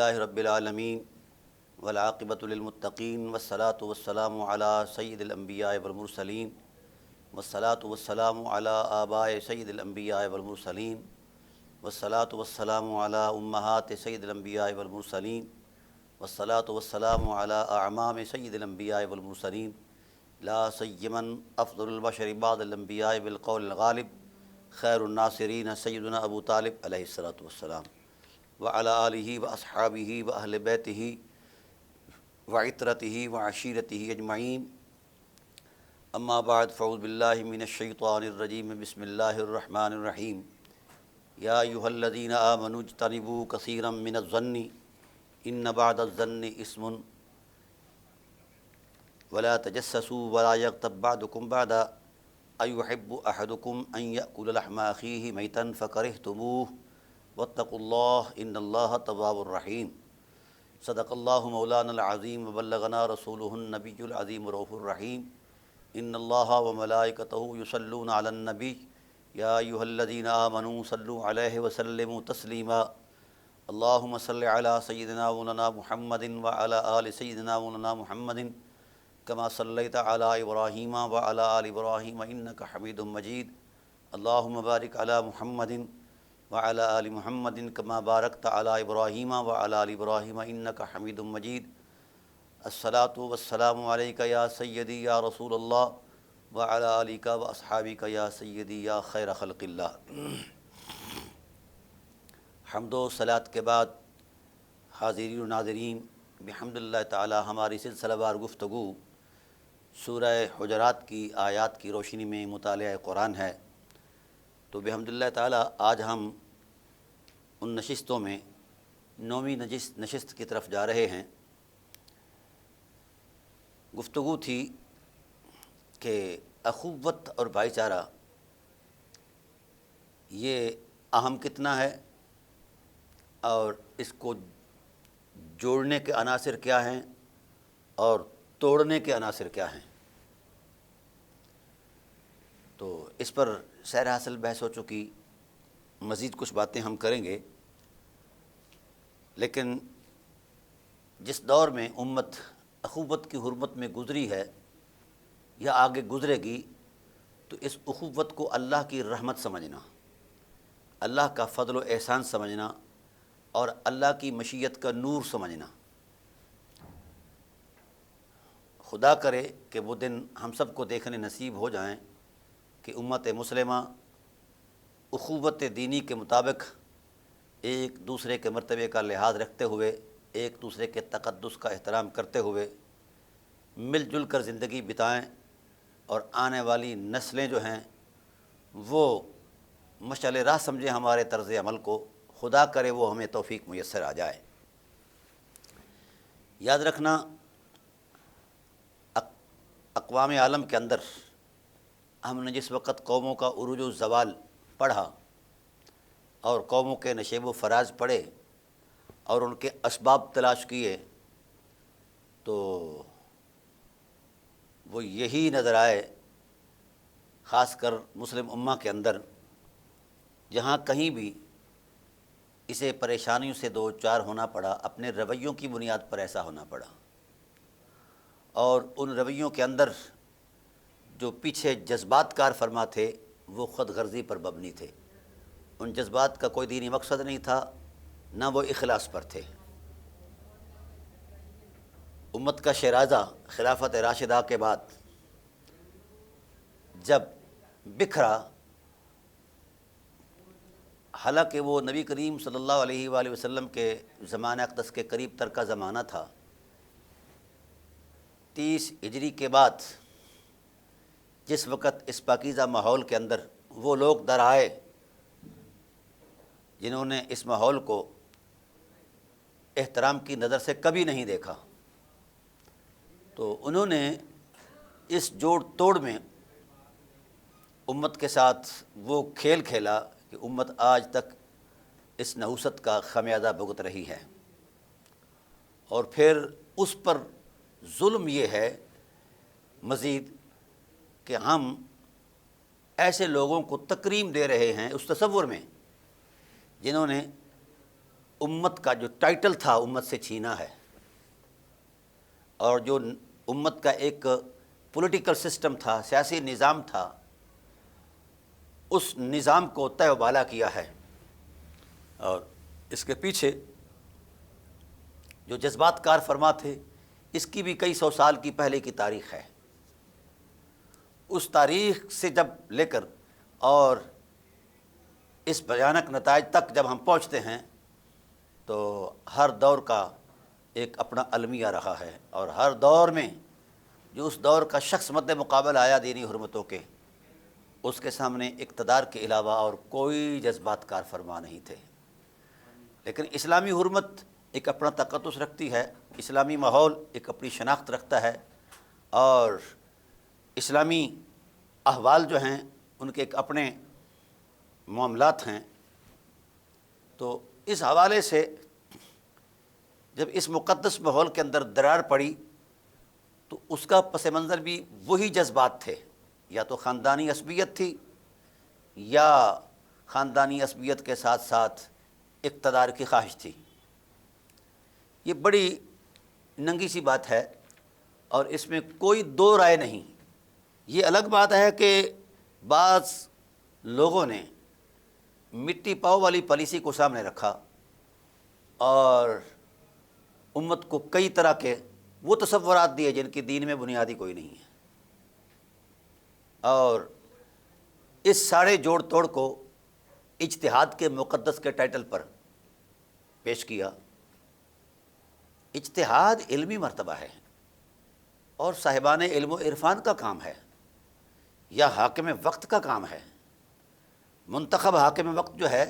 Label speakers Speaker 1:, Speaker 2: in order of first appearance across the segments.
Speaker 1: للہ رب العالمین والعاقبۃ للمتقین والصلاۃ والسلام علی سید الانبیاء والمرسلین والصلاۃ والسلام علی آباء سید الانبیاء والمرسلین والصلاۃ والسلام علی امہات سید الانبیاء والمرسلین والصلاۃ والسلام علی اعمام سید الانبیاء والمرسلین لا سیمن افضل البشر بعد الانبیاء بالقول الغالب خیر الناصرین سیدنا ابو طالب علیہ الصلاۃ والسلام وعلی آلہ واصحابہ واہل بیتہ وعطرتہ وعشیرتہ اجمعین اما بعد فاعوذ باللہ من الشیطان الرجیم بسم اللہ الرحمن الرحیم یا ایہا الذین آمنوا اجتنبوا کثیرا من الظن ان بعض الظن اسم ولا تجسسوا ولا یغتب بعضکم بعضا ایحب احدکم ان یأکل لحم اخیہ میتا فکرہتموہ واتقوا اللہ ان اللہ تواب الرحیم صدق اللہ مولانا العظیم وبلغنا رسولہ النبی العظیم رؤوف الرحیم ان اللہ وملائکتہ یصلون علی النبی یا ایہا الذین آمنوا صلوا علیہ وسلموا تسلیما اللہم صل علی سیدنا مولانا محمد وعلی آل سیدنا مولانا محمد کما صلیت علی ابراہیم وعلی آل ابراہیم انک حمید مجید اللہم بارک علی محمد وعلی آل محمد کما بارکت علی ابراہیم وعلی آل ابراہیم انک حمید مجید الصلاۃ والسلام علیک یا سیدی یا رسول اللہ وعلی آلک واصحابک یا سیدی یا خیر خلق اللہ۔ حمد و صلاۃ کے بعد حاضرین و ناظرین بحمد اللہ تعالی ہماری سلسلہ وار گفتگو سورہ حجرات کی آیات کی روشنی میں مطالعہ قرآن ہے، تو بحمد اللہ تعالی آج ہم ان نشستوں میں 9ویں نشست کی طرف جا رہے ہیں۔ گفتگو تھی کہ اخوت اور بھائی چارہ یہ اہم کتنا ہے اور اس کو جوڑنے کے عناصر کیا ہیں اور توڑنے کے عناصر کیا ہیں، تو اس پر سیر حاصل بحث ہو چکی، مزید کچھ باتیں ہم کریں گے، لیکن جس دور میں امت اخوت کی حرمت میں گزری ہے یا آگے گزرے گی، تو اس اخوت کو اللہ کی رحمت سمجھنا، اللہ کا فضل و احسان سمجھنا اور اللہ کی مشیت کا نور سمجھنا۔ خدا کرے کہ وہ دن ہم سب کو دیکھنے نصیب ہو جائیں کہ امت مسلمہ اخوت دینی کے مطابق ایک دوسرے کے مرتبے کا لحاظ رکھتے ہوئے، ایک دوسرے کے تقدس کا احترام کرتے ہوئے مل جل کر زندگی بتائیں، اور آنے والی نسلیں جو ہیں وہ مشعل راہ سمجھیں ہمارے طرز عمل کو۔ خدا کرے وہ ہمیں توفیق میسر آ جائے۔ یاد رکھنا، اقوام عالم کے اندر ہم نے جس وقت قوموں کا عروج و زوال پڑھا اور قوموں کے نشیب و فراز پڑھے اور ان کے اسباب تلاش کیے، تو وہ یہی نظر آئے، خاص کر مسلم امہ کے اندر، جہاں کہیں بھی اسے پریشانیوں سے دو چار ہونا پڑا، اپنے رویوں کی بنیاد پر ایسا ہونا پڑا، اور ان رویوں کے اندر جو پیچھے جذبات کار فرما تھے وہ خود غرضی پر مبنی تھے، ان جذبات کا کوئی دینی مقصد نہیں تھا، نہ وہ اخلاص پر تھے۔ امت کا شیرازہ خلافت راشدہ کے بعد جب بکھرا، حالانکہ وہ نبی کریم صلی اللہ علیہ وآلہ وسلم کے زمانہ اقدس کے قریب تر کا زمانہ تھا، 30 ہجری کے بعد جس وقت اس پاکیزہ ماحول کے اندر وہ لوگ در آئے جنہوں نے اس ماحول کو احترام کی نظر سے کبھی نہیں دیکھا، تو انہوں نے اس جوڑ توڑ میں امت کے ساتھ وہ کھیل کھیلا کہ امت آج تک اس نحوست کا خمیازہ بھگت رہی ہے۔ اور پھر اس پر ظلم یہ ہے مزید کہ ہم ایسے لوگوں کو تکریم دے رہے ہیں اس تصور میں جنہوں نے امت کا جو ٹائٹل تھا امت سے چھینا ہے، اور جو امت کا ایک پولیٹیکل سسٹم تھا، سیاسی نظام تھا، اس نظام کو طے و بالا کیا ہے۔ اور اس کے پیچھے جو جذبات کار فرما تھے، اس کی بھی کئی سو سال کی پہلے کی تاریخ ہے۔ اس تاریخ سے جب لے کر اور اس بھیانک نتائج تک جب ہم پہنچتے ہیں تو ہر دور کا ایک اپنا المیہ رہا ہے، اور ہر دور میں جو اس دور کا شخص مد مقابل آیا دینی حرمتوں کے، اس کے سامنے اقتدار کے علاوہ اور کوئی جذبات کار فرما نہیں تھے۔ لیکن اسلامی حرمت ایک اپنا تقدس رکھتی ہے، اسلامی ماحول ایک اپنی شناخت رکھتا ہے، اور اسلامی احوال جو ہیں ان کے ایک اپنے معاملات ہیں۔ تو اس حوالے سے جب اس مقدس ماحول کے اندر درار پڑی تو اس کا پس منظر بھی وہی جذبات تھے، یا تو خاندانی عصبیت تھی، یا خاندانی عصبیت کے ساتھ ساتھ اقتدار کی خواہش تھی۔ یہ بڑی ننگی سی بات ہے، اور اس میں کوئی دو رائے نہیں۔ یہ الگ بات ہے کہ بعض لوگوں نے مٹی پاؤ والی پالیسی کو سامنے رکھا اور امت کو کئی طرح کے وہ تصورات دیے جن کی دین میں بنیادی کوئی نہیں ہے، اور اس سارے جوڑ توڑ کو اجتہاد کے مقدس کے ٹائٹل پر پیش کیا۔ اجتہاد علمی مرتبہ ہے، اور صاحبان علم و عرفان کا کام ہے، یا حاکم وقت کا کام ہے۔ منتخب حاکم وقت جو ہے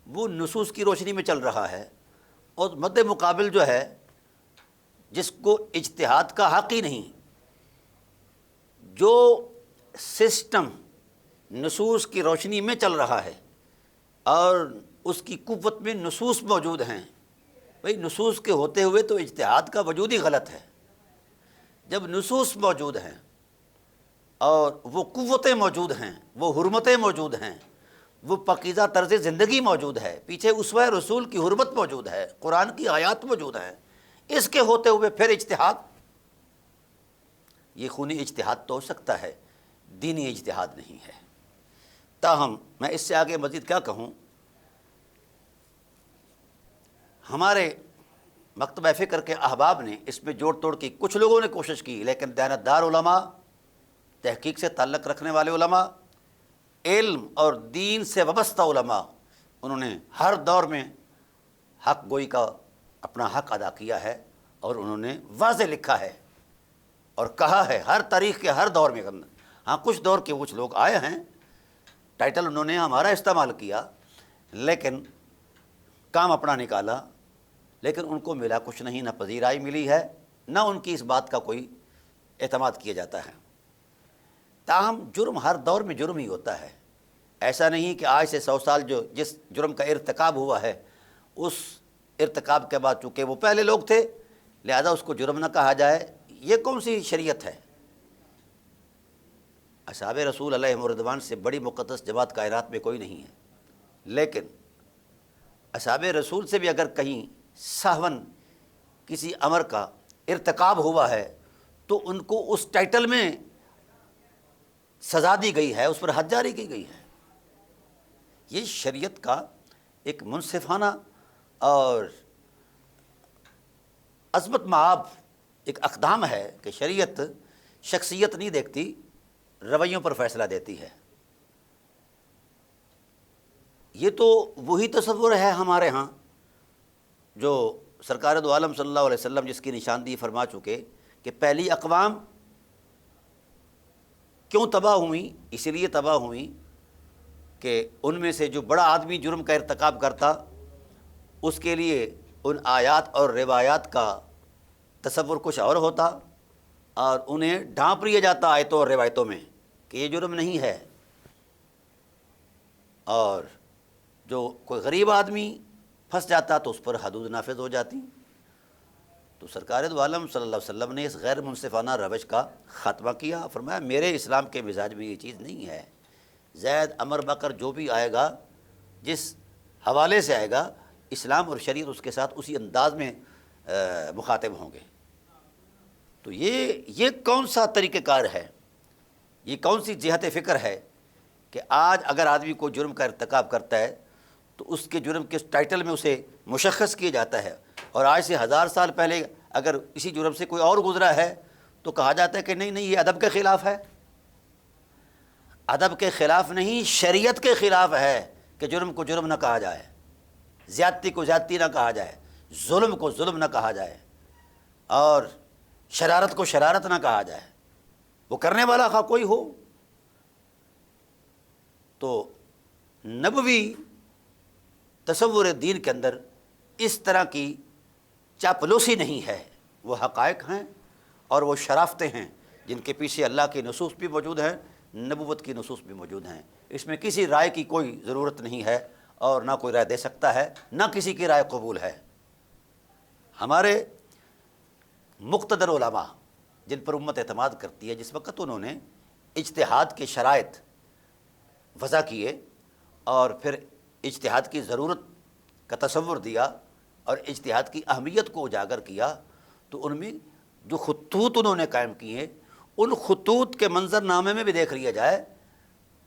Speaker 1: وہ نصوص کی روشنی میں چل رہا ہے، اور مد مقابل جو ہے جس کو اجتہاد کا حق ہی نہیں، جو سسٹم نصوص کی روشنی میں چل رہا ہے اور اس کی قوت میں نصوص موجود ہیں، بھئی نصوص کے ہوتے ہوئے تو اجتہاد کا وجود ہی غلط ہے۔ جب نصوص موجود ہیں اور وہ قوتیں موجود ہیں، وہ حرمتیں موجود ہیں، وہ پاکیزہ طرز زندگی موجود ہے، پیچھے اسوہ رسول کی حرمت موجود ہے، قرآن کی آیات موجود ہیں، اس کے ہوتے ہوئے پھر اجتہاد، یہ خونی اجتہاد تو ہو سکتا ہے، دینی اجتہاد نہیں ہے۔ تاہم میں اس سے آگے مزید کیا کہوں، ہمارے مکتبہ فکر کے احباب نے اس میں جوڑ توڑ کی، کچھ لوگوں نے کوشش کی، لیکن دیانتدار علماء، تحقیق سے تعلق رکھنے والے علماء، علم اور دین سے وابستہ علماء، انہوں نے ہر دور میں حق گوئی کا اپنا حق ادا کیا ہے، اور انہوں نے واضح لکھا ہے اور کہا ہے ہر تاریخ کے ہر دور میں۔ ہاں کچھ دور کے کچھ لوگ آئے ہیں، ٹائٹل انہوں نے ہمارا استعمال کیا، لیکن کام اپنا نکالا، لیکن ان کو ملا کچھ نہیں، نہ پذیرائی ملی ہے، نہ ان کی اس بات کا کوئی اعتماد کیا جاتا ہے۔ تاہم جرم ہر دور میں جرم ہی ہوتا ہے، ایسا نہیں کہ آج سے 100 سال جو جس جرم کا ارتکاب ہوا ہے، اس ارتکاب کے بعد چونکہ وہ پہلے لوگ تھے لہذا اس کو جرم نہ کہا جائے، یہ کون سی شریعت ہے؟ اصحاب رسول علیہم الرضوان سے بڑی مقدس جماعت کائنات میں کوئی نہیں ہے، لیکن اصحاب رسول سے بھی اگر کہیں سہون کسی امر کا ارتکاب ہوا ہے تو ان کو اس ٹائٹل میں سزا دی گئی ہے، اس پر حد جاری کی گئی ہے۔ یہ شریعت کا ایک منصفانہ اور عظمت مآب ایک اقدام ہے کہ شریعت شخصیت نہیں دیکھتی، رویوں پر فیصلہ دیتی ہے۔ یہ تو وہی تصور ہے ہمارے ہاں جو سرکار دو عالم صلی اللہ علیہ وسلم جس کی نشاندہی فرما چکے کہ پہلی اقوام کیوں تباہ ہوئیں؟ اس لیے تباہ ہوئیں کہ ان میں سے جو بڑا آدمی جرم کا ارتکاب کرتا اس کے لیے ان آیات اور روایات کا تصور کچھ اور ہوتا، اور انہیں ڈھانپ لیا جاتا آیتوں اور روایتوں میں کہ یہ جرم نہیں ہے، اور جو کوئی غریب آدمی پھنس جاتا تو اس پر حدود نافذ ہو جاتی۔ تو سرکار دو عالم صلی اللہ علیہ وسلم نے اس غیر منصفانہ روش کا خاتمہ کیا، فرمایا میرے اسلام کے مزاج میں یہ چیز نہیں ہے، زید عمر بکر جو بھی آئے گا جس حوالے سے آئے گا اسلام اور شریعت اس کے ساتھ اسی انداز میں مخاطب ہوں گے۔ تو یہ کون سا طریقہ کار ہے، یہ کون سی جہت فکر ہے کہ آج اگر آدمی کو جرم کا ارتکاب کرتا ہے تو اس کے جرم کے ٹائٹل میں اسے مشخص کیا جاتا ہے، اور آج سے 1000 سال پہلے اگر اسی جرم سے کوئی اور گزرا ہے تو کہا جاتا ہے کہ نہیں یہ ادب کے خلاف ہے۔ ادب کے خلاف نہیں، شریعت کے خلاف ہے کہ جرم کو جرم نہ کہا جائے، زیادتی کو زیادتی نہ کہا جائے، ظلم کو ظلم نہ کہا جائے، اور شرارت کو شرارت نہ کہا جائے، وہ کرنے والا خواہ کوئی ہو۔ تو نبوی تصور دین کے اندر اس طرح کی چاپلوسی نہیں ہے، وہ حقائق ہیں اور وہ شرافتیں ہیں جن کے پیچھے اللہ کی نصوص بھی موجود ہیں، نبوت کی نصوص بھی موجود ہیں۔ اس میں کسی رائے کی کوئی ضرورت نہیں ہے، اور نہ کوئی رائے دے سکتا ہے، نہ کسی کی رائے قبول ہے۔ ہمارے مقتدر علماء جن پر امت اعتماد کرتی ہے، جس وقت انہوں نے اجتہاد کے شرائط وضع کیے اور پھر اجتہاد کی ضرورت کا تصور دیا اور اجتہاد کی اہمیت کو اجاگر کیا، تو ان میں جو خطوط انہوں نے قائم کیے، ان خطوط کے منظر نامے میں بھی دیکھ لیا جائے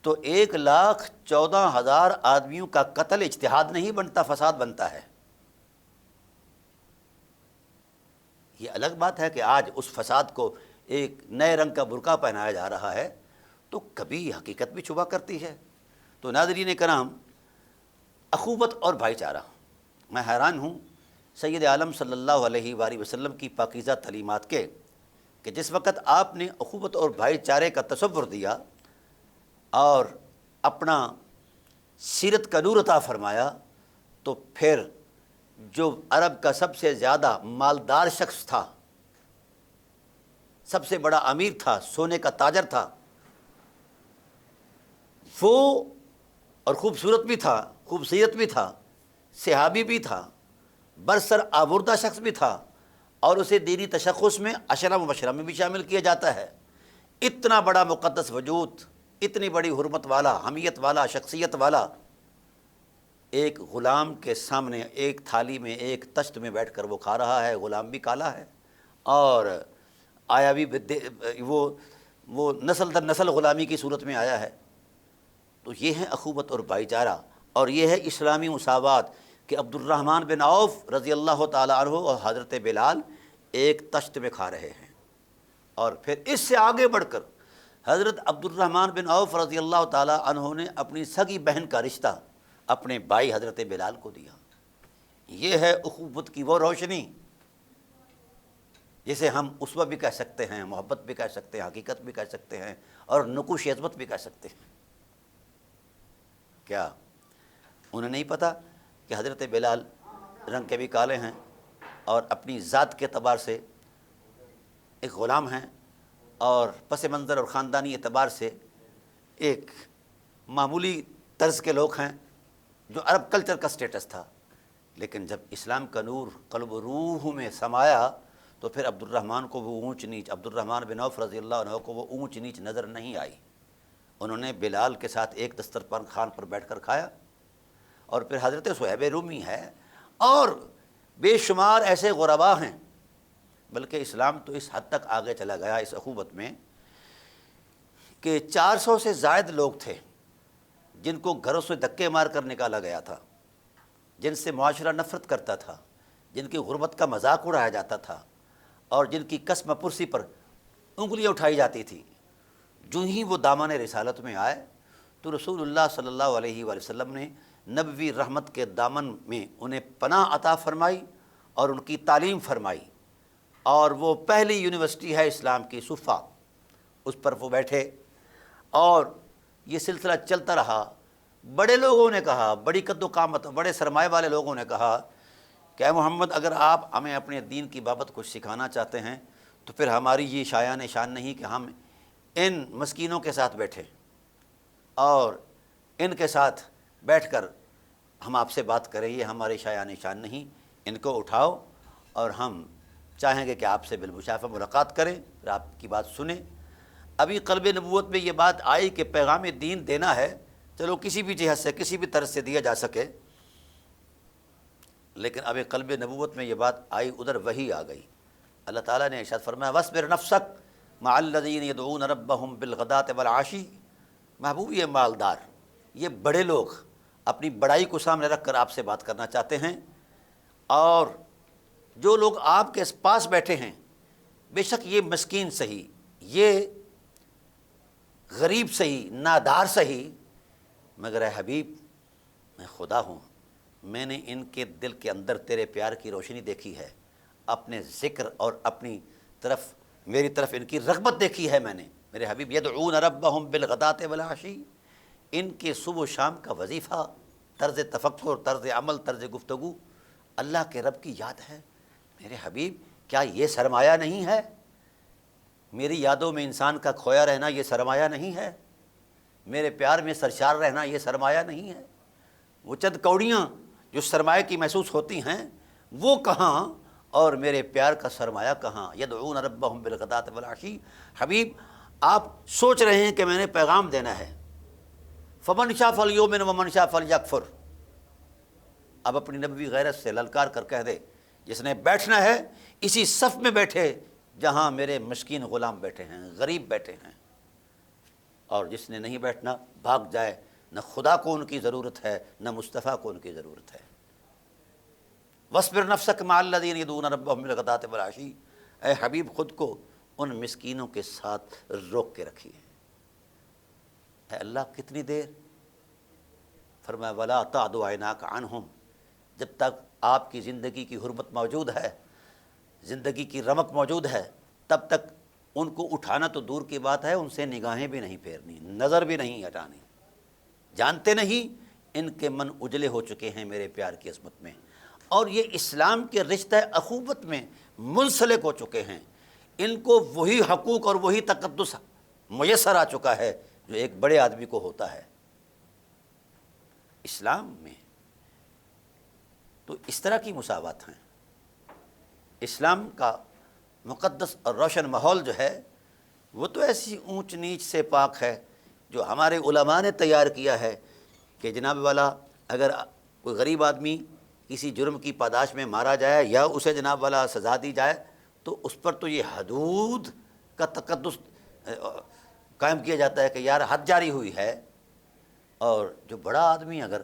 Speaker 1: تو 1,14,000 آدمیوں کا قتل اجتہاد نہیں بنتا، فساد بنتا ہے۔ یہ الگ بات ہے کہ آج اس فساد کو ایک نئے رنگ کا برقع پہنایا جا رہا ہے، تو کبھی حقیقت بھی چھپا کرتی ہے۔ تو ناظرین کرام، اخوت اور بھائی چارہ، میں حیران ہوں سید عالم صلی اللہ علیہ وآلہ وسلم کی پاکیزہ تعلیمات کے، کہ جس وقت آپ نے اخوت اور بھائی چارے کا تصور دیا اور اپنا سیرت کا نور عطا فرمایا، تو پھر جو عرب کا سب سے زیادہ مالدار شخص تھا، سب سے بڑا امیر تھا، سونے کا تاجر تھا، وہ اور خوبصورت بھی تھا، خوبصیرت بھی تھا، صحابی بھی تھا، برسر آوردہ شخص بھی تھا، اور اسے دینی تشخص میں عشرہ مبشرہ میں بھی شامل کیا جاتا ہے۔ اتنا بڑا مقدس وجود، اتنی بڑی حرمت والا، حمیت والا، شخصیت والا، ایک غلام کے سامنے ایک تھالی میں ایک تشت میں بیٹھ کر وہ کھا رہا ہے، غلام بھی کالا ہے، اور آیا بھی وہ نسل در نسل غلامی کی صورت میں آیا ہے۔ تو یہ ہے اخوت اور بھائی چارہ، اور یہ ہے اسلامی مساوات کہ عبد الرحمن بن عوف رضی اللہ تعالیٰ عنہ اور حضرت بلال ایک تشت میں کھا رہے ہیں، اور پھر اس سے آگے بڑھ کر حضرت عبد الرحمن بن عوف رضی اللہ تعالیٰ عنہ نے اپنی سگی بہن کا رشتہ اپنے بھائی حضرت بلال کو دیا۔ یہ ہے اخوت کی وہ روشنی جسے ہم اسوہ بھی کہہ سکتے ہیں، محبت بھی کہہ سکتے ہیں، حقیقت بھی کہہ سکتے ہیں، اور نقوش عظمت بھی کہہ سکتے ہیں۔ کیا انہیں نہیں پتہ کہ حضرت بلال رنگ کے بھی کالے ہیں اور اپنی ذات کے اعتبار سے ایک غلام ہیں، اور پس منظر اور خاندانی اعتبار سے ایک معمولی طرز کے لوگ ہیں، جو عرب کلچر کا سٹیٹس تھا، لیکن جب اسلام کا نور قلب و روح میں سمایا تو پھر عبد الرحمن کو وہ اونچ نیچ، عبد الرحمن بن عوف رضی اللہ عنہ کو وہ اونچ نیچ نظر نہیں آئی۔ انہوں نے بلال کے ساتھ ایک دسترخوان خان پر بیٹھ کر کھایا، اور پھر حضرت صہیب رومی ہے، اور بے شمار ایسے غربا ہیں۔ بلکہ اسلام تو اس حد تک آگے چلا گیا اس اخوت میں کہ 400 سے زائد لوگ تھے جن کو گھروں سے دھکے مار کر نکالا گیا تھا، جن سے معاشرہ نفرت کرتا تھا، جن کی غربت کا مذاق اڑایا جاتا تھا، اور جن کی قسم پرسی پر انگلیاں اٹھائی جاتی تھی۔ جو ہی وہ دامن رسالت میں آئے تو رسول اللہ صلی اللہ علیہ وآلہ وسلم نے نبوی رحمت کے دامن میں انہیں پناہ عطا فرمائی اور ان کی تعلیم فرمائی، اور وہ پہلی یونیورسٹی ہے اسلام کی، صفا، اس پر وہ بیٹھے، اور یہ سلسلہ چلتا رہا۔ بڑے لوگوں نے کہا، بڑی قد و قامت، بڑے سرمایہ والے لوگوں نے کہا کہ اے محمد، اگر آپ ہمیں اپنے دین کی بابت کچھ سکھانا چاہتے ہیں تو پھر ہماری یہ شایان شان نہیں کہ ہم ان مسکینوں کے ساتھ بیٹھیں اور ان کے ساتھ بیٹھ کر ہم آپ سے بات کریں، یہ ہماری شایان شان نہیں۔ ان کو اٹھاؤ، اور ہم چاہیں گے کہ آپ سے بالمشافہ ملاقات کریں، پھر آپ کی بات سنیں۔ ابھی قلب نبوت میں یہ بات آئی کہ پیغام دین دینا ہے، چلو کسی بھی جہت سے، کسی بھی طرز سے دیا جا سکے، لیکن اب قلب نبوت میں یہ بات آئی، ادھر وحی آ گئی۔ اللہ تعالیٰ نے ارشاد فرمایا وَاصْبِرْ نَفْسَكَ مَعَ الَّذِينَ يَدْعُونَ رَبَّهُمْ بِالْغَدَاةِ وَالْعَشِيِّ۔ محبوب یہ مالدار، یہ بڑے لوگ اپنی بڑائی کو سامنے رکھ کر آپ سے بات کرنا چاہتے ہیں، اور جو لوگ آپ کے پاس بیٹھے ہیں بے شک یہ مسکین صحیح، یہ غریب صحیح، نادار صحیح، مگر اے حبیب میں خدا ہوں، میں نے ان کے دل کے اندر تیرے پیار کی روشنی دیکھی ہے، اپنے ذکر اور اپنی طرف میری طرف ان کی رغبت دیکھی ہے میں نے۔ میرے حبیب یدعون ربہم بالغداۃ والعشی، ان کے صبح و شام کا وظیفہ، طرز تفکر، طرز عمل، طرز گفتگو اللہ کے رب کی یاد ہے۔ میرے حبیب کیا یہ سرمایہ نہیں ہے؟ میری یادوں میں انسان کا کھویا رہنا یہ سرمایہ نہیں ہے؟ میرے پیار میں سرشار رہنا یہ سرمایہ نہیں ہے؟ وہ چند کوڑیاں جو سرمایہ کی محسوس ہوتی ہیں وہ کہاں، اور میرے پیار کا سرمایہ کہاں؟ یدعون ربہم بالغداۃ والعشی۔ حبیب آپ سوچ رہے ہیں کہ میں نے پیغام دینا ہے، فمن شاء فلیؤمن ومن شاء فلیکفر۔ اب اپنی نبوی غیرت سے للکار کر کہہ دے جس نے بیٹھنا ہے اسی صف میں بیٹھے جہاں میرے مسکین غلام بیٹھے ہیں، غریب بیٹھے ہیں، اور جس نے نہیں بیٹھنا بھاگ جائے۔ نہ خدا کو ان کی ضرورت ہے، نہ مصطفیٰ کو ان کی ضرورت ہے۔ وَاصْبِرْ نَفْسَكَ مَعَ الَّذِينَ يَدْعُونَ رَبَّهُمْ بِالْغَدَاةِ وَالْعَشِيِّ۔ اے حبیب خود کو ان مسکینوں کے ساتھ روک کے رکھیے۔ اے اللہ کتنی دیر؟ فرمایا وَلَا تَعْدُ عَيْنَاكَ عَنْهُمْ، جب تک آپ کی زندگی کی حرمت موجود ہے، زندگی کی رمق موجود ہے، تب تک ان کو اٹھانا تو دور کی بات ہے، ان سے نگاہیں بھی نہیں پھیرنی، نظر بھی نہیں ہٹانی۔ جانتے نہیں ان کے من اجلے ہو چکے ہیں میرے پیار کی عظمت میں، اور یہ اسلام کے رشتہ اخوت میں منسلک ہو چکے ہیں۔ ان کو وہی حقوق اور وہی تقدس میسر آ چکا ہے جو ایک بڑے آدمی کو ہوتا ہے اسلام میں۔ تو اس طرح کی مساوات ہیں۔ اسلام کا مقدس اور روشن ماحول جو ہے وہ تو ایسی اونچ نیچ سے پاک ہے جو ہمارے علماء نے تیار کیا ہے کہ جناب والا اگر کوئی غریب آدمی کسی جرم کی پاداش میں مارا جائے یا اسے جناب والا سزا دی جائے تو اس پر تو یہ حدود کا تقدس قائم کیا جاتا ہے کہ یار حد جاری ہوئی ہے، اور جو بڑا آدمی اگر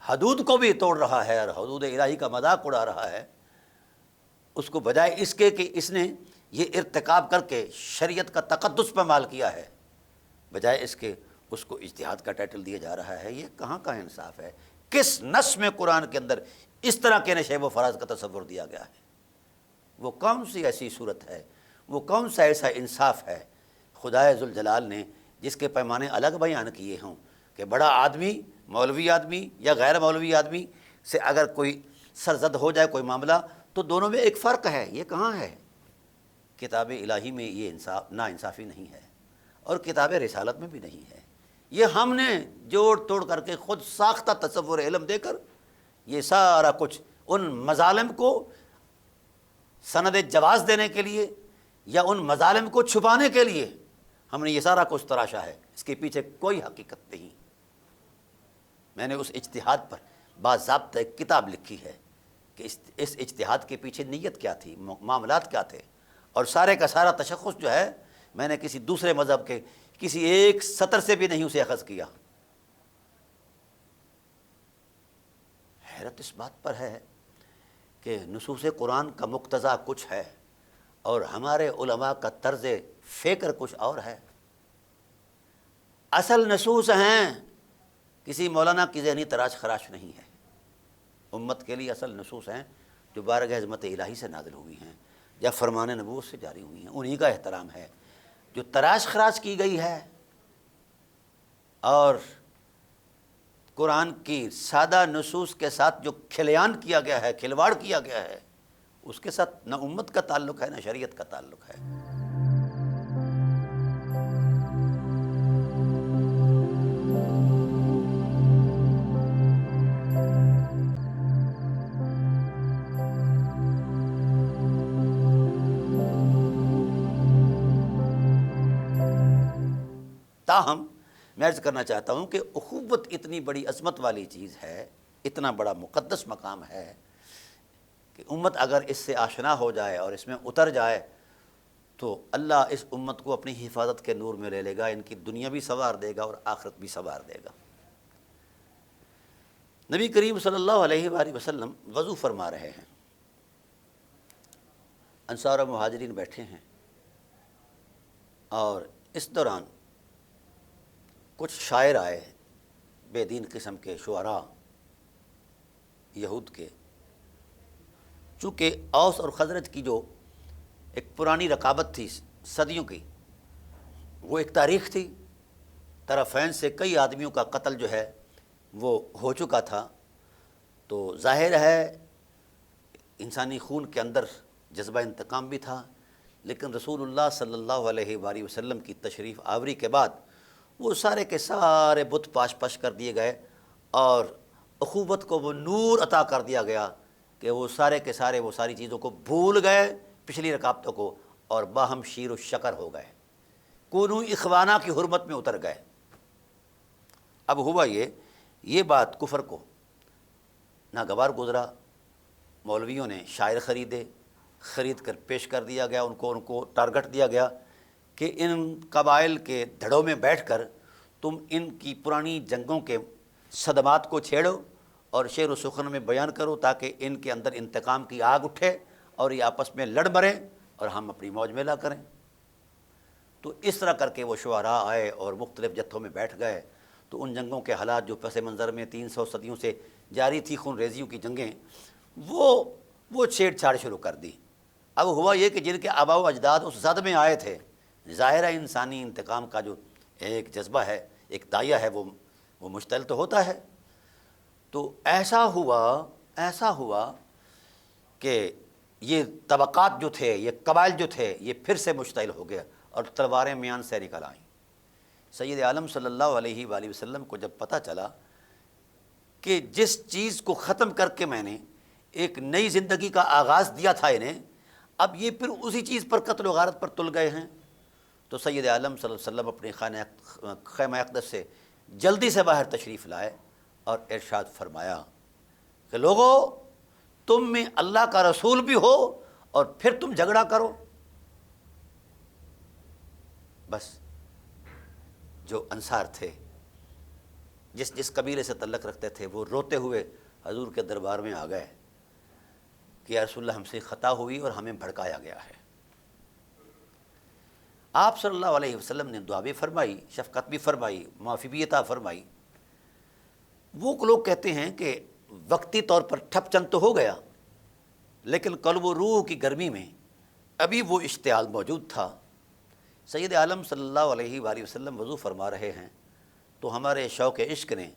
Speaker 1: حدود کو بھی توڑ رہا ہے اور حدود الہی کا مذاق اڑا رہا ہے، اس کو بجائے اس کے کہ اس نے یہ ارتکاب کر کے شریعت کا تقدس پامال کیا ہے، بجائے اس کے اس کو اجتہاد کا ٹائٹل دیا جا رہا ہے، یہ کہاں کا انصاف ہے؟ کس نص میں قرآن کے اندر اس طرح کے نشیب و فراز کا تصور دیا گیا ہے؟ وہ کون سی ایسی صورت ہے، وہ کون سا ایسا انصاف ہے خدائے ذوالجلال نے جس کے پیمانے الگ بیان کیے ہوں کہ بڑا آدمی، مولوی آدمی یا غیر مولوی آدمی سے اگر کوئی سرزد ہو جائے کوئی معاملہ تو دونوں میں ایک فرق ہے؟ یہ کہاں ہے؟ کتاب الہی میں یہ نا انصافی نہیں ہے، اور کتاب رسالت میں بھی نہیں ہے۔ یہ ہم نے جوڑ توڑ کر کے خود ساختہ تصور علم دے کر یہ سارا کچھ ان مظالم کو سند جواز دینے کے لیے یا ان مظالم کو چھپانے کے لیے ہم نے یہ سارا کچھ تراشا ہے، اس کے پیچھے کوئی حقیقت نہیں۔ میں نے اس اجتہاد پر باضابطہ ایک کتاب لکھی ہے کہ اس اجتہاد کے پیچھے نیت کیا تھی، معاملات کیا تھے، اور سارے کا سارا تشخص جو ہے میں نے کسی دوسرے مذہب کے کسی ایک سطر سے بھی نہیں اسے اخذ کیا۔ حیرت اس بات پر ہے کہ نصوص قرآن کا مقتضا کچھ ہے اور ہمارے علماء کا طرز فکر کچھ اور ہے۔ اصل نصوص ہیں، کسی مولانا کی ذہنی تراش خراش نہیں ہے۔ امت کے لیے اصل نصوص ہیں جو بارگاہ عظمت الہی سے نازل ہوئی ہیں یا فرمان نبوت سے جاری ہوئی ہیں، انہی کا احترام ہے۔ جو تراش خراش کی گئی ہے اور قرآن کی سادہ نصوص کے ساتھ جو کھلیان کیا گیا ہے، کھلواڑ کیا گیا ہے، اس کے ساتھ نہ امت کا تعلق ہے نہ شریعت کا تعلق ہے۔ تاہم میں عرض کرنا چاہتا ہوں کہ اخوت اتنی بڑی عظمت والی چیز ہے، اتنا بڑا مقدس مقام ہے کہ امت اگر اس سے آشنا ہو جائے اور اس میں اتر جائے تو اللہ اس امت کو اپنی حفاظت کے نور میں لے لے گا، ان کی دنیا بھی سنوار دے گا اور آخرت بھی سنوار دے گا۔ نبی کریم صلی اللہ علیہ وآلہ وسلم وضو فرما رہے ہیں، انصار و مہاجرین بیٹھے ہیں، اور اس دوران کچھ شاعر آئے، بے دین قسم کے شعراء یہود کے۔ چونکہ اوس اور خزرج کی جو ایک پرانی رقابت تھی صدیوں کی، وہ ایک تاریخ تھی، طرفین سے کئی آدمیوں کا قتل جو ہے وہ ہو چکا تھا، تو ظاہر ہے انسانی خون کے اندر جذبہ انتقام بھی تھا، لیکن رسول اللہ صلی اللہ علیہ وآلہ وسلم کی تشریف آوری کے بعد وہ سارے کے سارے بت پاش پاش کر دیے گئے، اور اخوت کو وہ نور عطا کر دیا گیا کہ وہ سارے کے سارے وہ ساری چیزوں کو بھول گئے، پچھلی رکابتوں کو، اور باہم شیر و شکر ہو گئے، کونوا اخوانہ کی حرمت میں اتر گئے۔ اب ہوا یہ بات کفر کو ناگوار گزرا، مولویوں نے شاعر خرید کر پیش کر دیا گیا، ان کو ٹارگٹ دیا گیا کہ ان قبائل کے دھڑوں میں بیٹھ کر تم ان کی پرانی جنگوں کے صدمات کو چھیڑو اور شعر و سخن میں بیان کرو، تاکہ ان کے اندر انتقام کی آگ اٹھے اور یہ آپس میں لڑ مریں اور ہم اپنی موج میلا کریں۔ تو اس طرح کر کے وہ شعراء آئے اور مختلف جتھوں میں بیٹھ گئے، تو ان جنگوں کے حالات جو پس منظر میں 300 صدیوں سے جاری تھی، خون ریزیوں کی جنگیں، وہ چھیڑ چھاڑ شروع کر دی۔ اب ہوا یہ کہ جن کے آباء و اجداد اس زد میں آئے تھے، ظاہر ہے انسانی انتقام کا جو ایک جذبہ ہے، ایک داعیہ ہے، وہ مشتعل تو ہوتا ہے۔ تو ایسا ہوا کہ یہ طبقات جو تھے، یہ قبائل جو تھے، یہ پھر سے مشتعل ہو گیا اور تلواریں میان سے نکل آئیں۔ سید عالم صلی اللہ علیہ وآلہ وسلم کو جب پتہ چلا کہ جس چیز کو ختم کر کے میں نے ایک نئی زندگی کا آغاز دیا تھا انہیں، اب یہ پھر اسی چیز پر قتل و غارت پر تل گئے ہیں، تو سید عالم صلی اللہ علیہ وسلم اپنے خیمہ اقدس سے جلدی سے باہر تشریف لائے اور ارشاد فرمایا کہ لوگو، تم میں اللہ کا رسول بھی ہو اور پھر تم جھگڑا کرو۔ بس جو انصار تھے، جس قبیلے سے تعلق رکھتے تھے، وہ روتے ہوئے حضور کے دربار میں آ گئے کہ یا رسول اللہ، ہم سے خطا ہوئی اور ہمیں بھڑکایا گیا ہے۔ آپ صلی اللہ علیہ وسلم نے دعا بھی فرمائی، شفقت بھی فرمائی، معافی بھی عطا فرمائی۔ وہ لوگ کہتے ہیں کہ وقتی طور پر ٹھپ چند تو ہو گیا، لیکن قلب و روح کی گرمی میں ابھی وہ اشتعال موجود تھا۔ سید عالم صلی اللہ علیہ وآلہ وسلم وضو فرما رہے ہیں، تو ہمارے شوق عشق نے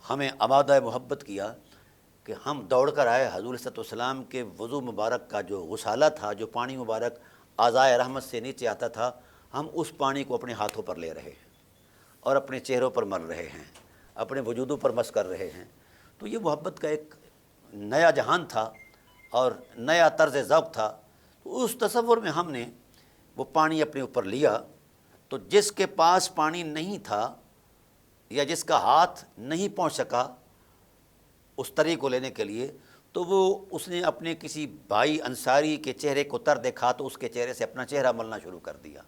Speaker 1: ہمیں آمادہ محبت کیا کہ ہم دوڑ کر آئے حضور صلی اللہ علیہ وسلم کے وضو مبارک کا جو غسالہ تھا، جو پانی مبارک اعضائے رحمت سے نیچے آتا تھا، ہم اس پانی کو اپنے ہاتھوں پر لے رہے ہیں اور اپنے چہروں پر مل رہے ہیں، اپنے وجودوں پر مس کر رہے ہیں۔ تو یہ محبت کا ایک نیا جہان تھا اور نیا طرز ذوق تھا۔ تو اس تصور میں ہم نے وہ پانی اپنے اوپر لیا، تو جس کے پاس پانی نہیں تھا یا جس کا ہاتھ نہیں پہنچ سکا اس تری کو لینے کے لیے، تو اس نے اپنے کسی بھائی انصاری کے چہرے کو تر دیکھا تو اس کے چہرے سے اپنا چہرہ ملنا شروع کر دیا،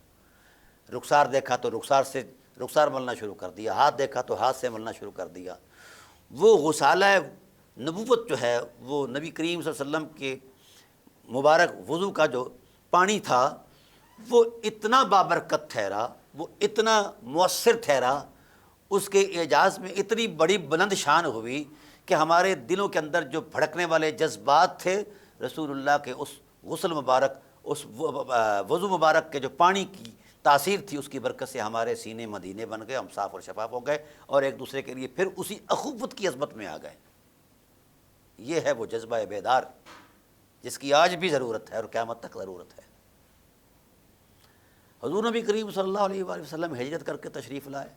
Speaker 1: رخسار دیکھا تو رخسار ملنا شروع کر دیا، ہاتھ دیکھا تو ہاتھ سے ملنا شروع کر دیا۔ وہ غسالہ نبوت جو ہے، وہ نبی کریم صلی اللہ علیہ وسلم کے مبارک وضو کا جو پانی تھا، وہ اتنا بابرکت ٹھہرا، وہ اتنا مؤثر ٹھہرا، اس کے اعجاز میں اتنی بڑی بلند شان ہوئی کہ ہمارے دلوں کے اندر جو بھڑکنے والے جذبات تھے، رسول اللہ کے اس غسل مبارک، اس وضو مبارک کے جو پانی کی تاثیر تھی، اس کی برکت سے ہمارے سینے مدینے بن گئے، ہم صاف اور شفاف ہو گئے اور ایک دوسرے کے لیے پھر اسی اخوت کی عظمت میں آ گئے۔ یہ ہے وہ جذبہ بیدار جس کی آج بھی ضرورت ہے اور قیامت تک ضرورت ہے۔ حضور نبی کریم صلی اللہ علیہ وآلہ وسلم ہجرت کر کے تشریف لائے،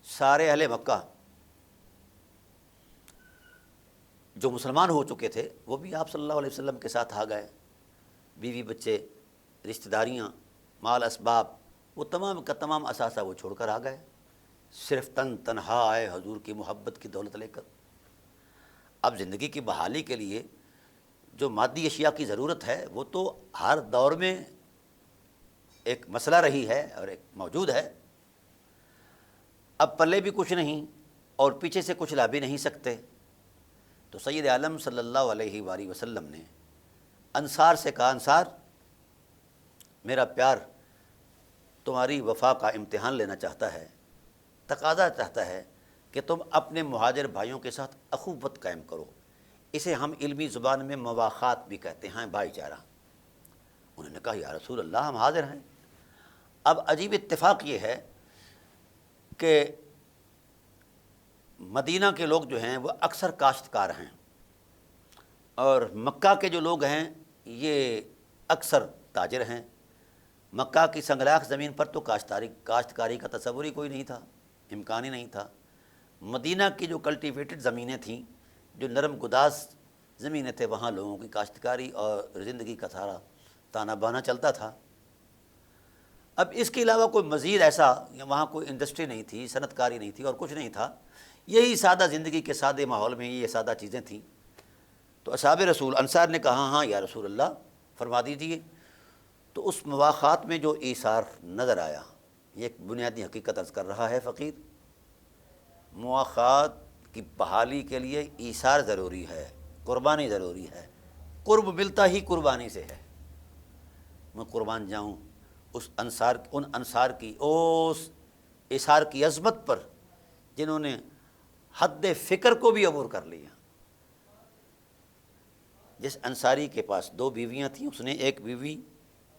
Speaker 1: سارے اہل مکہ جو مسلمان ہو چکے تھے وہ بھی آپ صلی اللہ علیہ وسلم کے ساتھ آ گئے، بیوی بچے، رشتہ داریاں، مال اسباب، وہ تمام کا تمام اثاثہ وہ چھوڑ کر آ گئے، صرف تنہا آئے حضور کی محبت کی دولت لے کر۔ اب زندگی کی بحالی کے لیے جو مادی اشیاء کی ضرورت ہے وہ تو ہر دور میں ایک مسئلہ رہی ہے اور ایک موجود ہے. اب پلے بھی کچھ نہیں اور پیچھے سے کچھ لا بھی نہیں سکتے. تو سید عالم صلی اللہ علیہ وآلہ وسلم نے انصار سے کہا، انصار میرا پیار تمہاری وفا کا امتحان لینا چاہتا ہے، تقاضا چاہتا ہے کہ تم اپنے مہاجر بھائیوں کے ساتھ اخوت قائم کرو. اسے ہم علمی زبان میں مواخات بھی کہتے ہیں، بھائی چارہ. انہوں نے کہا یا رسول اللہ ہم حاضر ہیں. اب عجیب اتفاق یہ ہے کہ مدینہ کے لوگ جو ہیں وہ اکثر کاشتکار ہیں، اور مکہ کے جو لوگ ہیں یہ اکثر تاجر ہیں. مکہ کی سنگلاخ زمین پر تو کاشتکاری کا تصور ہی کوئی نہیں تھا، امکان ہی نہیں تھا. مدینہ کی جو کلٹیویٹڈ زمینیں تھیں، جو نرم گداز زمینیں تھے، وہاں لوگوں کی کاشتکاری اور زندگی کا سارا تانا بانا چلتا تھا. اب اس کے علاوہ کوئی مزید ایسا وہاں کوئی انڈسٹری نہیں تھی، صنعت کاری نہیں تھی اور کچھ نہیں تھا. یہی سادہ زندگی کے سادے ماحول میں یہ سادہ چیزیں تھیں. تو اصحاب رسول انصار نے کہا ہاں یا رسول اللہ فرما دیجیے. تو اس مواخات میں جو ایثار نظر آیا، یہ ایک بنیادی حقیقت عرض کر رہا ہے فقیر. مواخات کی بحالی کے لیے ایثار ضروری ہے، قربانی ضروری ہے. قرب ملتا ہی قربانی سے ہے. میں قربان جاؤں ان انصار کی اس ایثار کی عظمت پر جنہوں نے حد فکر کو بھی عبور کر لیا. جس انصاری کے پاس 2 بیویاں تھیں، اس نے ایک بیوی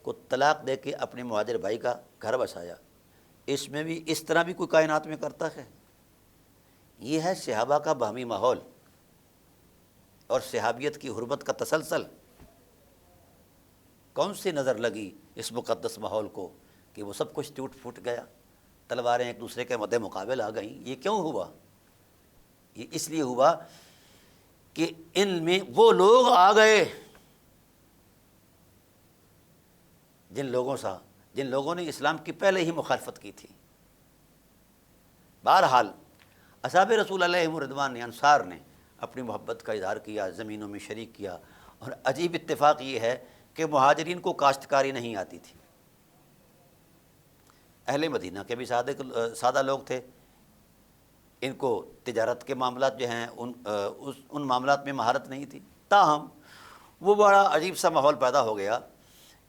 Speaker 1: کو طلاق دے کے اپنے مہاجر بھائی کا گھر بسایا. اس میں بھی اس طرح بھی کوئی کائنات میں کرتا ہے؟ یہ ہے صحابہ کا باہمی ماحول اور صحابیت کی حرمت کا تسلسل. کون سی نظر لگی اس مقدس ماحول کو کہ وہ سب کچھ ٹوٹ پھوٹ گیا، تلواریں ایک دوسرے کے مد مقابل آ گئیں؟ یہ کیوں ہوا؟ یہ اس لیے ہوا کہ ان میں وہ لوگ آ گئے جن لوگوں نے اسلام کی پہلے ہی مخالفت کی تھی. بہرحال اصحاب رسول علیہ رضوان نے، انصار نے اپنی محبت کا اظہار کیا، زمینوں میں شریک کیا. اور عجیب اتفاق یہ ہے کہ مہاجرین کو کاشتکاری نہیں آتی تھی. اہل مدینہ کے بھی سادہ لوگ تھے، ان کو تجارت کے معاملات جو ہیں ان معاملات میں مہارت نہیں تھی. تاہم وہ بڑا عجیب سا ماحول پیدا ہو گیا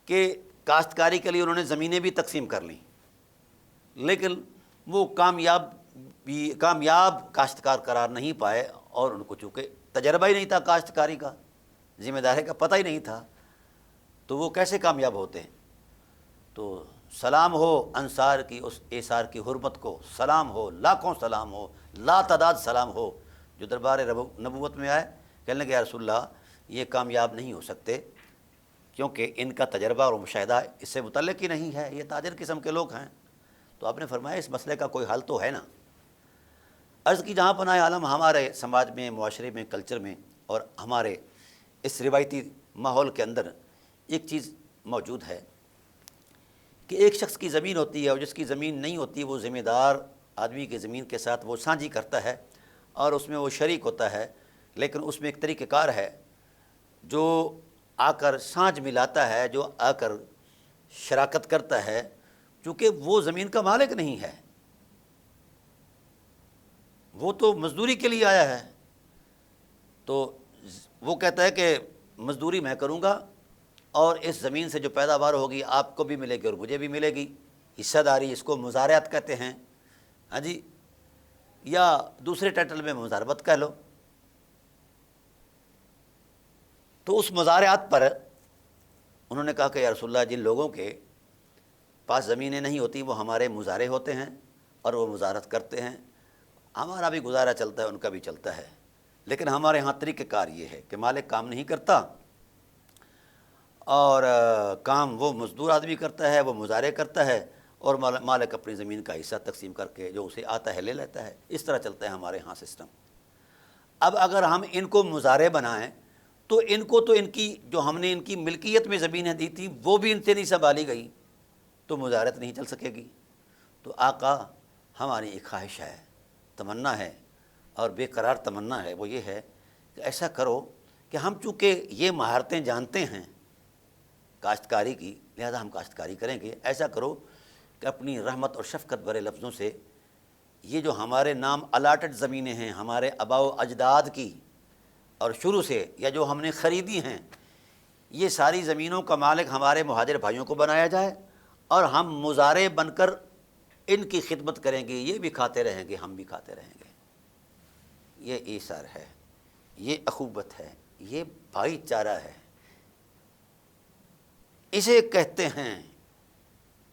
Speaker 1: کہ کاشتکاری کے لیے انہوں نے زمینیں بھی تقسیم کر لیں، لیکن وہ کامیاب کاشتکار قرار نہیں پائے. اور ان کو چونکہ تجربہ ہی نہیں تھا کاشتکاری کا، ذمہ داری کا پتہ ہی نہیں تھا، تو وہ کیسے کامیاب ہوتے ہیں؟ تو سلام ہو انصار کی اس ایثار کی حرمت کو، سلام ہو، لاکھوں سلام ہو، لا تعداد سلام ہو، جو دربار نبوت میں آئے. کہنے لگے یا رسول اللہ یہ کامیاب نہیں ہو سکتے کیونکہ ان کا تجربہ اور مشاہدہ اس سے متعلق ہی نہیں ہے، یہ تاجر قسم کے لوگ ہیں. تو آپ نے فرمایا اس مسئلے کا کوئی حل تو ہے نا. عرض کی جہاں پناہ عالم ہمارے سماج میں، معاشرے میں، کلچر میں اور ہمارے اس روایتی ماحول کے اندر ایک چیز موجود ہے کہ ایک شخص کی زمین ہوتی ہے اور جس کی زمین نہیں ہوتی وہ ذمہ دار آدمی کی زمین کے ساتھ وہ سانجھی کرتا ہے اور اس میں وہ شریک ہوتا ہے. لیکن اس میں ایک طریقہ کار ہے جو آ کر سانجھ ملاتا ہے، جو آ کر شراکت کرتا ہے، چونکہ وہ زمین کا مالک نہیں ہے، وہ تو مزدوری کے لیے آیا ہے. تو وہ کہتا ہے کہ مزدوری میں کروں گا اور اس زمین سے جو پیداوار ہوگی آپ کو بھی ملے گی اور مجھے بھی ملے گی. حصہ داری، اس کو مزارعت کہتے ہیں، ہاں جی، یا دوسرے ٹائٹل میں مزاربت کہہ لو. تو اس مزارعت پر انہوں نے کہا کہ یا رسول اللہ جن لوگوں کے پاس زمینیں نہیں ہوتی وہ ہمارے مزارع ہوتے ہیں اور وہ مزارعت کرتے ہیں. ہمارا بھی گزارا چلتا ہے، ان کا بھی چلتا ہے، لیکن ہمارے ہاں طریقہ کار یہ ہے کہ مالک کام نہیں کرتا اور کام وہ مزدور آدمی کرتا ہے، وہ مزارع کرتا ہے اور مالک اپنی زمین کا حصہ تقسیم کر کے جو اسے آتا ہے لے لیتا ہے. اس طرح چلتا ہے ہمارے ہاں سسٹم. اب اگر ہم ان کو مزارع بنائیں تو ان کو تو ان کی جو ہم نے ان کی ملکیت میں زمینیں دی تھیں وہ بھی ان سے نہیں سنبھالی گئی تو مزارعت نہیں چل سکے گی. تو آقا ہماری ایک خواہش ہے، تمنا ہے اور بے قرار تمنا ہے، وہ یہ ہے کہ ایسا کرو کہ ہم چونکہ یہ مہارتیں جانتے ہیں کاشتکاری کی، لہذا ہم کاشتکاری کریں گے۔ ایسا کرو کہ اپنی رحمت اور شفقت بھرے لفظوں سے یہ جو ہمارے نام الاٹڈ زمینیں ہیں ہمارے آباء و اجداد کی اور شروع سے یا جو ہم نے خریدی ہیں، یہ ساری زمینوں کا مالک ہمارے مہاجر بھائیوں کو بنایا جائے اور ہم مزارع بن کر ان کی خدمت کریں گے، یہ بھی کھاتے رہیں گے، ہم بھی کھاتے رہیں گے۔ یہ ایثار ہے، یہ اخوت ہے، یہ بھائی چارہ ہے۔ اسے کہتے ہیں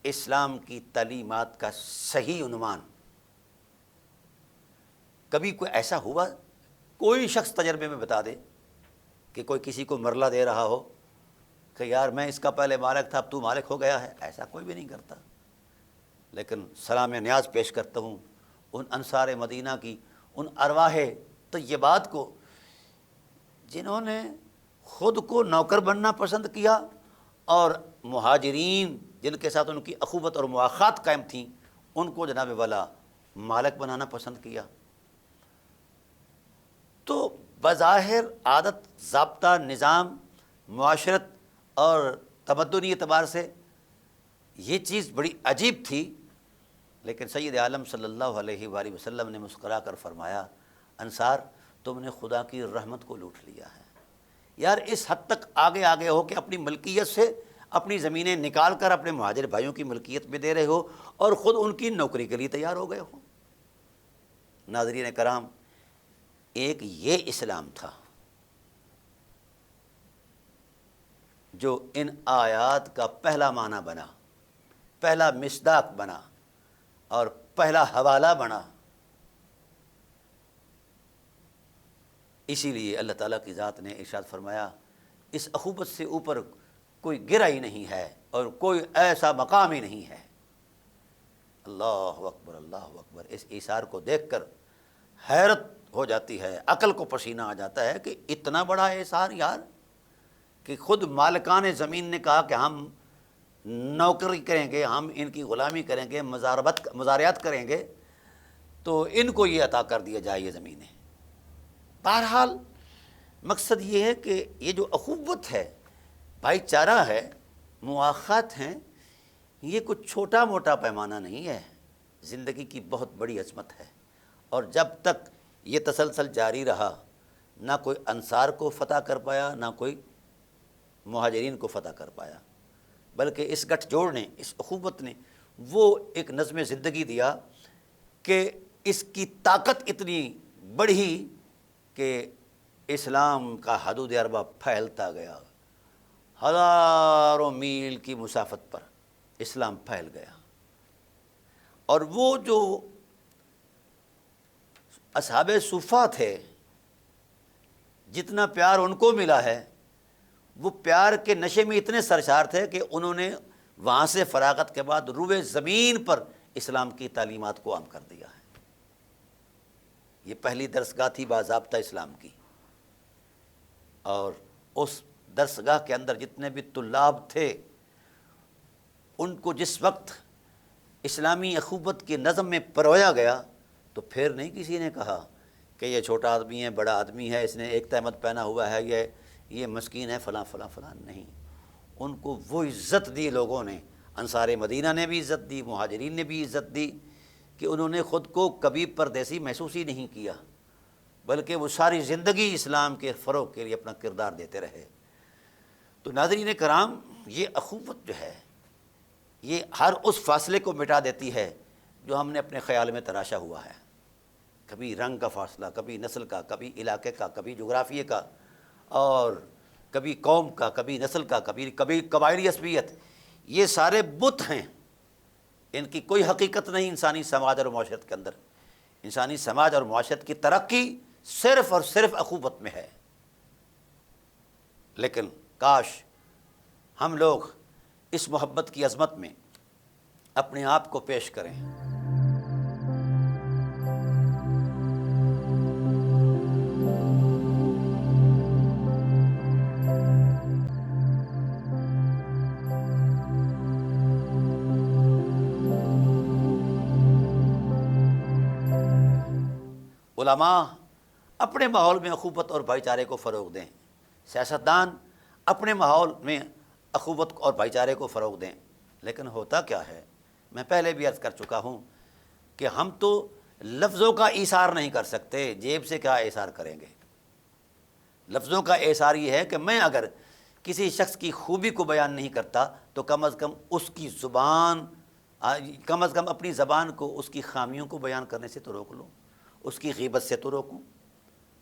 Speaker 1: اسلام کی تعلیمات کا صحیح عنوان۔ کبھی کوئی ایسا ہوا، کوئی شخص تجربے میں بتا دے کہ کوئی کسی کو مرلہ دے رہا ہو کہ یار میں اس کا پہلے مالک تھا اب تو مالک ہو گیا ہے؟ ایسا کوئی بھی نہیں کرتا۔ لیکن سلام نیاز پیش کرتا ہوں ان انصار مدینہ کی، ان ارواح طیبات کو جنہوں نے خود کو نوکر بننا پسند کیا اور مہاجرین جن کے ساتھ ان کی اخوت اور مواخات قائم تھیں ان کو جناب والا مالک بنانا پسند کیا۔ تو بظاہر عادت، ضابطہ، نظام، معاشرت اور تمدنی اعتبار سے یہ چیز بڑی عجیب تھی، لیکن سید عالم صلی اللہ علیہ وآلہ وسلم نے مسکرا کر فرمایا، انصار تم نے خدا کی رحمت کو لوٹ لیا ہے۔ یار اس حد تک آگے آگے ہو کہ اپنی ملکیت سے اپنی زمینیں نکال کر اپنے مہاجر بھائیوں کی ملکیت میں دے رہے ہو اور خود ان کی نوکری کے لیے تیار ہو گئے ہو۔ ناظرین کرام، ایک یہ اسلام تھا جو ان آیات کا پہلا معنی بنا، پہلا مصداق بنا اور پہلا حوالہ بنا۔ اسی لیے اللہ تعالیٰ کی ذات نے ارشاد فرمایا اس اخوت سے اوپر کوئی گرہ ہی نہیں ہے اور کوئی ایسا مقام ہی نہیں ہے۔ اللہ اکبر، اللہ اکبر۔ اس ایثار کو دیکھ کر حیرت ہو جاتی ہے، عقل کو پسینہ آ جاتا ہے کہ اتنا بڑا ایثار یار، کہ خود مالکان زمین نے کہا کہ ہم نوکری کریں گے، ہم ان کی غلامی کریں گے، مزارعات کریں گے، تو ان کو یہ عطا کر دیا جائے یہ زمینیں۔ بہرحال مقصد یہ ہے کہ یہ جو اخوت ہے، بھائی چارہ ہے، مواخات ہیں، یہ کچھ چھوٹا موٹا پیمانہ نہیں ہے، زندگی کی بہت بڑی عظمت ہے۔ اور جب تک یہ تسلسل جاری رہا، نہ کوئی انصار کو فتح کر پایا، نہ کوئی مہاجرین کو فتح کر پایا، بلکہ اس گٹھ جوڑ نے، اس اخوت نے وہ ایک نظم زندگی دیا کہ اس کی طاقت اتنی بڑھی کہ اسلام کا حدود اربع پھیلتا گیا، ہزاروں میل کی مسافت پر اسلام پھیل گیا۔ اور وہ جو اصحاب صفہ تھے، جتنا پیار ان کو ملا ہے، وہ پیار کے نشے میں اتنے سرشار تھے کہ انہوں نے وہاں سے فراغت کے بعد روئے زمین پر اسلام کی تعلیمات کو عام کر دیا ہے۔ یہ پہلی درسگاہ تھی باضابطہ اسلام کی، اور اس درسگاہ کے اندر جتنے بھی طلاب تھے ان کو جس وقت اسلامی اخوت کی نظم میں پرویا گیا تو پھر نہیں کسی نے کہا کہ یہ چھوٹا آدمی ہے، بڑا آدمی ہے، اس نے ایک تہمت پہنا ہوا ہے، یہ مسکین ہے، فلاں فلاں فلاں، نہیں۔ ان کو وہ عزت دی لوگوں نے، انصار مدینہ نے بھی عزت دی، مہاجرین نے بھی عزت دی، کہ انہوں نے خود کو کبھی پردیسی محسوس ہی نہیں کیا، بلکہ وہ ساری زندگی اسلام کے فروغ کے لیے اپنا کردار دیتے رہے۔ تو ناظرین کرام، یہ اخوت جو ہے یہ ہر اس فاصلے کو مٹا دیتی ہے جو ہم نے اپنے خیال میں تراشا ہوا ہے۔ کبھی رنگ کا فاصلہ، کبھی نسل کا، کبھی علاقے کا، کبھی جغرافیے کا، اور کبھی قوم کا، کبھی نسل کا، کبھی قبائلی عصبیت، یہ سارے بت ہیں، ان کی کوئی حقیقت نہیں انسانی سماج اور معاشرت کے اندر۔ انسانی سماج اور معاشرت کی ترقی صرف اور صرف اخوت میں ہے۔ لیکن کاش ہم لوگ اس محبت کی عظمت میں اپنے آپ کو پیش کریں۔ علماء اپنے ماحول میں اخوت اور بھائی چارے کو فروغ دیں، سیاستدان اپنے ماحول میں اخوت اور بھائی چارے کو فروغ دیں، لیکن ہوتا کیا ہے، میں پہلے بھی عرض کر چکا ہوں کہ ہم تو لفظوں کا ایثار نہیں کر سکتے، جیب سے کیا ایثار کریں گے؟ لفظوں کا ایثار یہ ہے کہ میں اگر کسی شخص کی خوبی کو بیان نہیں کرتا تو کم از کم اس کی زبان، کم از کم اپنی زبان کو اس کی خامیوں کو بیان کرنے سے تو روک لوں، اس کی غیبت سے تو روکوں،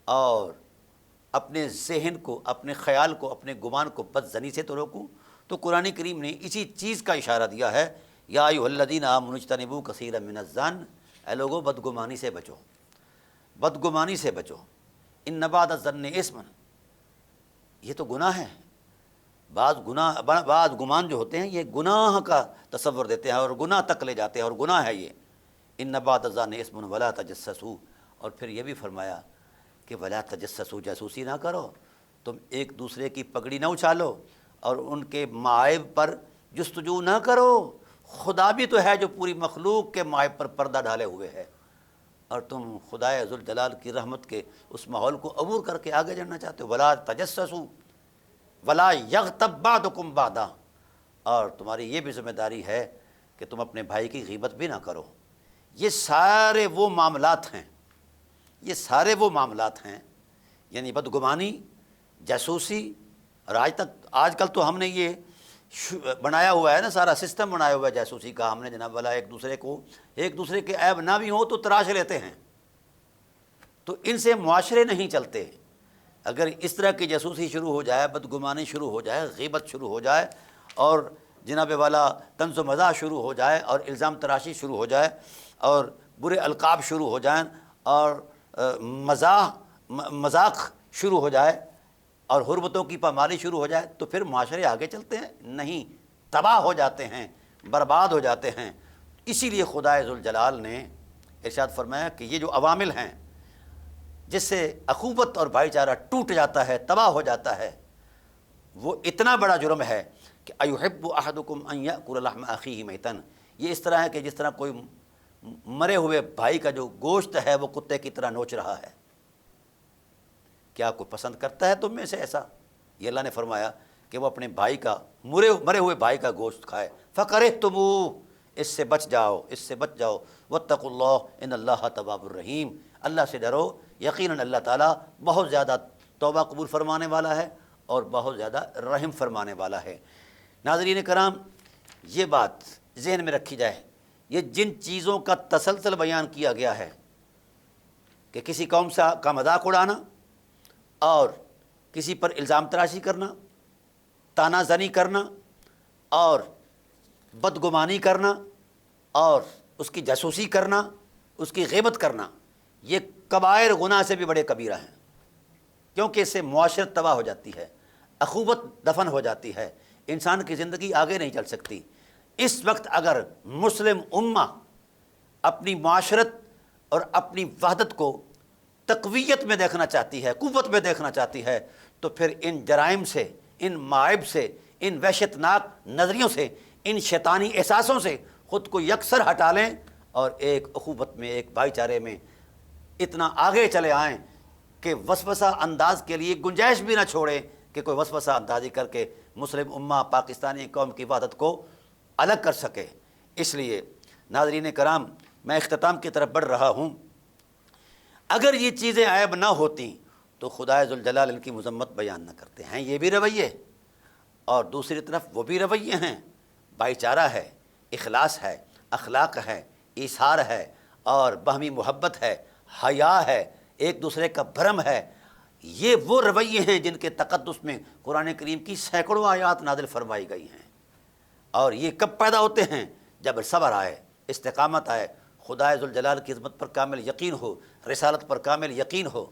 Speaker 1: اور اپنے ذہن کو، اپنے خیال کو، اپنے گمان کو بد ظنی سے تو روکوں۔ تو قرآن کریم نے اسی چیز کا اشارہ دیا ہے، یا ایھا الذین آمنوا اجتنبوا کثیرا من الظن، اے لوگو بدگمانی سے بچو، بدگمانی سے بچو، ان بعض الظن اثم، یہ تو گناہ ہے۔ بعض گمان جو ہوتے ہیں یہ گناہ کا تصور دیتے ہیں اور گناہ تک لے جاتے ہیں، اور گناہ ہے یہ۔ ان بعض الظن اثم ولا تجسسوا، اور پھر یہ بھی فرمایا کہ ولا تجسسوا، جاسوسی نہ کرو، تم ایک دوسرے کی پگڑی نہ اچھالو اور ان کے معائب پر جستجو نہ کرو۔ خدا بھی تو ہے جو پوری مخلوق کے معائب پر پردہ ڈالے ہوئے ہے، اور تم خدائے ذوالجلال کی رحمت کے اس ماحول کو عبور کر کے آگے جانا چاہتے ہو۔ ولا تجسسوا ولا یغتب بعضکم بعضا، اور تمہاری یہ بھی ذمہ داری ہے کہ تم اپنے بھائی کی غیبت بھی نہ کرو۔ یہ سارے وہ معاملات ہیں، یہ سارے وہ معاملات ہیں، یعنی بدگمانی، جاسوسی، اور آج کل تو ہم نے یہ بنایا ہوا ہے نا، سارا سسٹم بنایا ہوا ہے جاسوسی کا ہم نے جناب والا، ایک دوسرے کے عیب نہ بھی ہوں تو تراش لیتے ہیں، تو ان سے معاشرے نہیں چلتے۔ اگر اس طرح کی جاسوسی شروع ہو جائے، بدگمانی شروع ہو جائے، غیبت شروع ہو جائے، اور جناب والا طنز و مزاح شروع ہو جائے، اور الزام تراشی شروع ہو جائے، اور برے القاب شروع ہو جائیں، اور مذاق شروع ہو جائے، اور حرمتوں کی پامالی شروع ہو جائے، تو پھر معاشرے آگے چلتے ہیں؟ نہیں، تباہ ہو جاتے ہیں، برباد ہو جاتے ہیں۔ اسی لیے خدائے ذوالجلال نے ارشاد فرمایا کہ یہ جو عوامل ہیں جس سے اخوت اور بھائی چارہ ٹوٹ جاتا ہے، تباہ ہو جاتا ہے، وہ اتنا بڑا جرم ہے کہ ایحب احدکم ان یأکل لحم اخیہ میتا، یہ اس طرح ہے کہ جس طرح کوئی مرے ہوئے بھائی کا جو گوشت ہے وہ کتے کی طرح نوچ رہا ہے۔ کیا کوئی پسند کرتا ہے تم میں سے ایسا؟ یہ اللہ نے فرمایا کہ وہ اپنے بھائی کا، مرے ہوئے بھائی کا گوشت کھائے۔ فَكَرِهْتُمُوهُ، اس سے بچ جاؤ، اس سے بچ جاؤ۔ وَاتَّقُوا اللَّهَ إِنَّ اللَّهَ تَوَّابٌ رَحِيمٌ، اللہ سے ڈرو، یقیناً اللہ تعالیٰ بہت زیادہ توبہ قبول فرمانے والا ہے اور بہت زیادہ رحم فرمانے والا ہے۔ ناظرین کرام، یہ بات ذہن میں رکھی جائے، یہ جن چیزوں کا تسلسل بیان کیا گیا ہے کہ کسی قوم کا مذاق اڑانا، اور کسی پر الزام تراشی کرنا، تانا زنی کرنا، اور بدگمانی کرنا، اور اس کی جاسوسی کرنا، اس کی غیبت کرنا، یہ کبائر گناہ سے بھی بڑے کبیرہ ہیں، کیونکہ اس سے معاشرت تباہ ہو جاتی ہے، اخوت دفن ہو جاتی ہے، انسان کی زندگی آگے نہیں چل سکتی۔ اس وقت اگر مسلم امہ اپنی معاشرت اور اپنی وحدت کو تقویت میں دیکھنا چاہتی ہے، قوت میں دیکھنا چاہتی ہے، تو پھر ان جرائم سے، ان معائب سے، ان وحشت ناک نظریوں سے، ان شیطانی احساسوں سے خود کو یکسر ہٹا لیں، اور ایک اخوت میں، ایک بھائی چارے میں اتنا آگے چلے آئیں کہ وسوسہ انداز کے لیے گنجائش بھی نہ چھوڑیں کہ کوئی وسوسہ اندازی کر کے مسلم امہ، پاکستانی قوم کی وحدت کو الگ کر سکے۔ اس لیے ناظرین کرام، میں اختتام کی طرف بڑھ رہا ہوں۔ اگر یہ چیزیں عیب نہ ہوتی تو خدائے ذوالجلال ان کی مذمت بیان نہ کرتے ہیں۔ یہ بھی رویے، اور دوسری طرف وہ بھی رویے ہیں، بھائی چارہ ہے، اخلاص ہے، اخلاق ہے، ایثار ہے، اور باہمی محبت ہے، حیا ہے، ایک دوسرے کا بھرم ہے۔ یہ وہ رویے ہیں جن کے تقدس میں قرآن کریم کی سینکڑوں آیات نازل فرمائی گئی ہیں، اور یہ کب پیدا ہوتے ہیں؟ جب صبر آئے، استقامت آئے، خدائے ذوالجلال کی عظمت پر کامل یقین ہو، رسالت پر کامل یقین ہو۔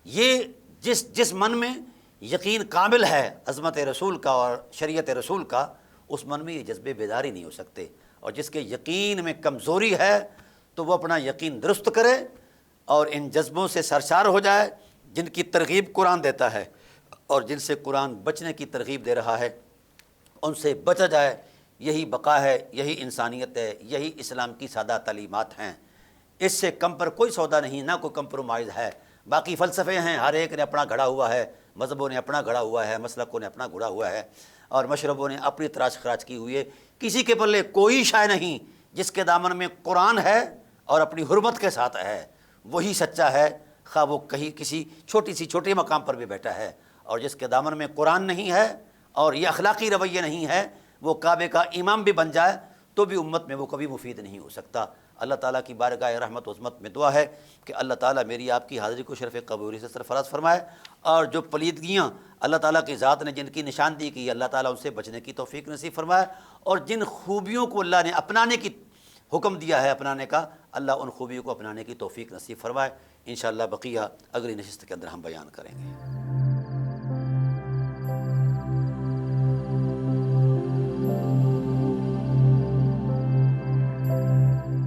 Speaker 1: یہ جس من میں یقین کامل ہے عظمت رسول کا اور شریعت رسول کا، اس من میں یہ جذبے بیداری نہیں ہو سکتے، اور جس کے یقین میں کمزوری ہے تو وہ اپنا یقین درست کرے اور ان جذبوں سے سرشار ہو جائے جن کی ترغیب قرآن دیتا ہے، اور جن سے قرآن بچنے کی ترغیب دے رہا ہے، ان سے بچا جائے۔ یہی بقا ہے، یہی انسانیت ہے، یہی اسلام کی سادہ تعلیمات ہیں۔ اس سے کم پر کوئی سودا نہیں، نہ کوئی کمپرومائز ہے۔ باقی فلسفے ہیں، ہر ایک نے اپنا گھڑا ہوا ہے، مذہبوں نے اپنا گھڑا ہوا ہے، مسلکوں نے اپنا گھڑا ہوا ہے، اور مشربوں نے اپنی تراش خراش کی ہوئی ہے۔ کسی کے پلے کوئی شے نہیں، جس کے دامن میں قرآن ہے اور اپنی حرمت کے ساتھ ہے، وہی سچا ہے، خواہ وہ کہیں کسی چھوٹے مقام پر بھی بیٹھا ہے۔ اور جس کے دامن میں قرآن نہیں ہے اور یہ اخلاقی رویہ نہیں ہے، وہ کعبے کا امام بھی بن جائے تو بھی امت میں وہ کبھی مفید نہیں ہو سکتا۔ اللہ تعالیٰ کی بارگاہ رحمت و عظمت میں دعا ہے کہ اللہ تعالیٰ میری آپ کی حاضری کو شرف قبولی سے سرفراز فرمائے، اور جو پلیدگیاں اللہ تعالیٰ کی ذات نے جن کی نشاندہی کی، اللہ تعالیٰ ان سے بچنے کی توفیق نصیب فرمائے، اور جن خوبیوں کو اللہ نے اپنانے کی حکم دیا ہے اپنانے کا، اللہ ان خوبیوں کو اپنانے کی توفیق نصیب فرمائے۔ انشاءاللہ بقیہ اگلی نشست کے اندر ہم بیان کریں گے۔